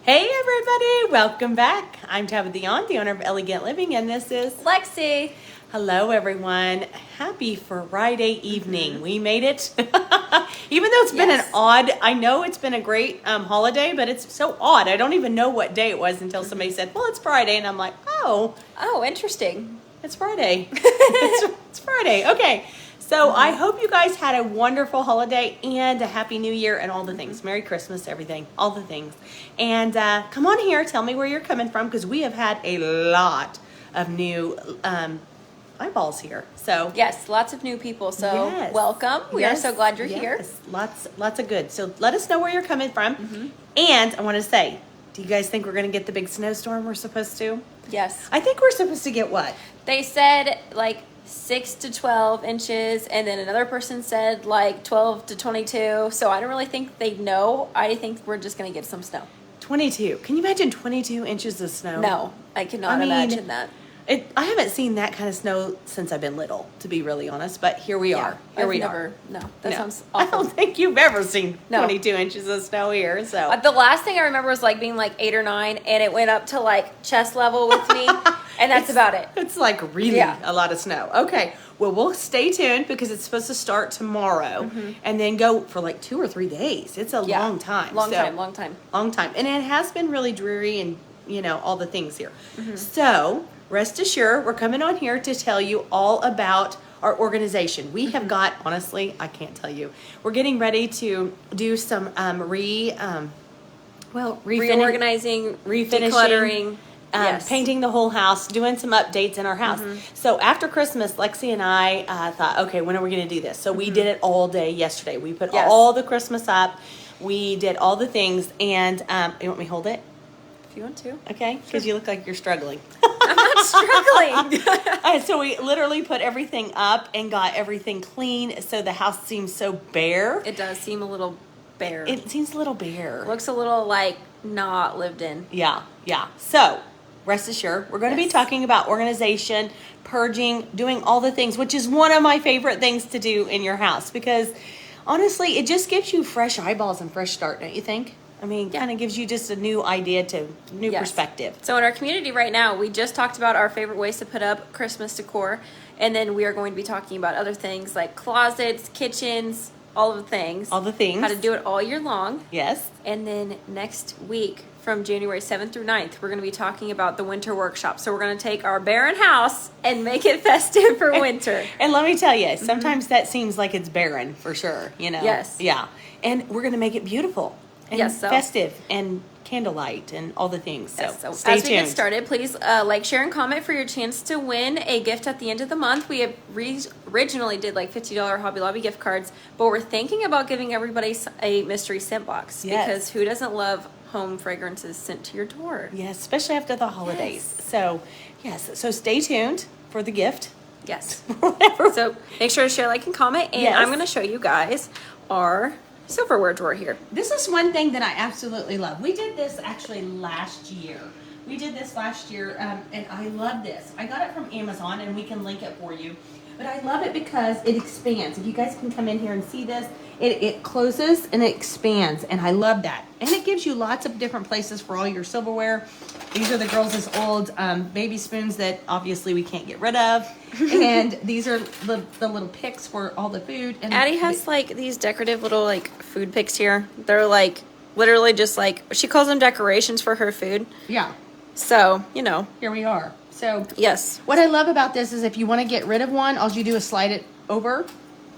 Hey everybody, welcome back. I'm Tabitha Yon, the owner of Elegant Living, and this is Lexi. Hello everyone. Happy Friday evening. We made it. Even though it's been an odd, I know it's been a great holiday, but it's so odd. I don't even know what day it was until somebody said, well, it's Friday. And I'm like, oh, Interesting. it's Friday. it's Friday. Okay. So I hope you guys had a wonderful holiday and a happy new year and all the things. Merry Christmas, everything, all the things. And come on here, tell me where you're coming from, because we have had a lot of new eyeballs here. So Yes, lots of new people. So welcome. We are so glad you're here. Lots of good. So let us know where you're coming from. And I want to say, do you guys think we're going to get the big snowstorm we're supposed to? Yes. I think we're supposed to get what? They said like 6 to 12 inches, and then another person said like 12 to 22. So I don't really think they know. I think we're just going to get some snow. 22. Can you imagine 22 inches of snow? No, I cannot imagine that. I haven't seen that kind of snow since I've been little, to be really honest. But here we are. Here we are. No, that sounds I awful. don't think you've ever seen 22 inches of snow here. So The last thing I remember was like being like 8 or 9, and it went up to like chest level with me, and that's about it. it's like really a lot of snow. Okay, well we'll stay tuned because it's supposed to start tomorrow and then go for like 2 or 3 days. It's a long time. Long time. And it has been really dreary and all the things here. So rest assured, we're coming on here to tell you all about our organization. We have got, honestly, I can't tell you. We're getting ready to do some reorganizing, refinishing, decluttering, painting the whole house, doing some updates in our house. So after Christmas, Lexi and I thought, okay, when are we going to do this? So we did it all day yesterday. We put all the Christmas up. We did all the things. And you want me to hold it? If you want to. Okay, because you look like you're struggling. I'm not struggling. So we literally put everything up and got everything clean, so the house seems so bare. It does seem a little bare. It seems a little bare. Looks a little like not lived in. Yeah. So rest assured, we're going to be talking about organization, purging, doing all the things, which is one of my favorite things to do in your house, because honestly, it just gives you fresh eyeballs and fresh start, don't you think? I mean, kind of gives you just a new idea new perspective. So in our community right now, we just talked about our favorite ways to put up Christmas decor. And then we are going to be talking about other things like closets, kitchens, all of the things. All the things. How to do it all year long. Yes. And then next week, from January 7th through 9th, we're going to be talking about the winter workshop. So we're going to take our barren house and make it festive for winter. And let me tell you, sometimes that seems like it's barren for sure, Yes. Yeah. And we're going to make it beautiful. And so festive and candlelight and all the things. So, stay as tuned. we get started, please like, share, and comment for your chance to win a gift at the end of the month. We have originally did like $50 Hobby Lobby gift cards, but we're thinking about giving everybody a mystery scent box because who doesn't love home fragrances sent to your door? Yes, especially after the holidays. So, so stay tuned for the gift. Yes. Whatever. So make sure to share, like, and comment, and I'm going to show you guys our silverware drawer here. This is one thing that I absolutely love. We did this actually last year. And I love this. I got it from Amazon, and we can link it for you. But I love it because it expands. If you guys can come in here and see this, it closes and it expands, and I love that. And it gives you lots of different places for all your silverware. These are the girls' old baby spoons that obviously we can't get rid of. And these are the little picks for all the food. And Addie has like these decorative little like food picks here. They're like literally just like, she calls them decorations for her food. Yeah. So, Here we are. So yes. What I love about this is if you want to get rid of one, all you do is slide it over.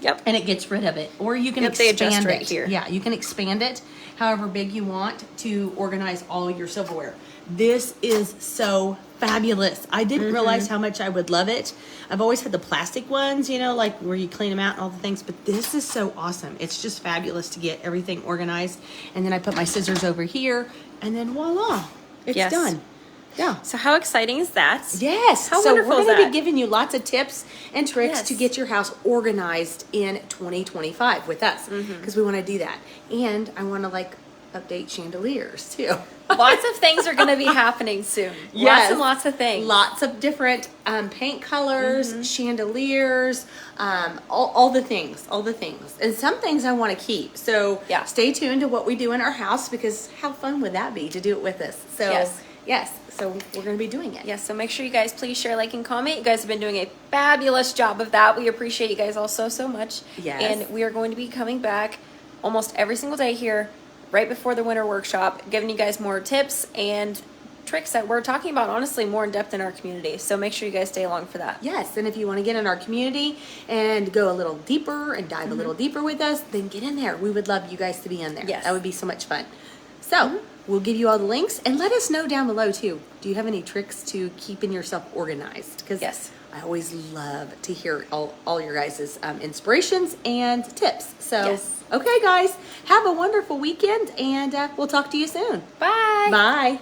Yep. And it gets rid of it. Or you can expand adjust right it. here. Yeah, you can expand it however big you want to organize all your silverware. This is so fabulous. I didn't realize how much I would love it. I've always had the plastic ones, like where you clean them out and all the things, but this is so awesome. It's just fabulous to get everything organized. And then I put my scissors over here, and then voila, it's done. Yeah. So how exciting is that? Yes. How so wonderful we're is going to that? be giving you lots of tips and tricks to get your house organized in 2025 with us, because we want to do that. And I want to update chandeliers too. Lots of things are going to be happening soon. Yes. Lots and lots of things. Lots of different paint colors, chandeliers, all the things, and some things I want to keep. So Yeah. stay tuned to what we do in our house, because how fun would that be to do it with us? So yes, so we're going to be doing it. Yes, so make sure you guys please share, like, and comment. You guys have been doing a fabulous job of that. We appreciate you guys all so much. Yes. And we are going to be coming back almost every single day here right before the winter workshop, giving you guys more tips and tricks that we're talking about, honestly, more in depth in our community. So make sure you guys stay along for that. Yes, and if you want to get in our community and go a little deeper and dive a little deeper with us, then get in there. We would love you guys to be in there. Yes. That would be so much fun. So we'll give you all the links, and let us know down below too. Do you have any tricks to keeping yourself organized? Because Yes. I always love to hear all your guys' inspirations and tips. So, Yes. okay, guys, have a wonderful weekend, and we'll talk to you soon. Bye. Bye.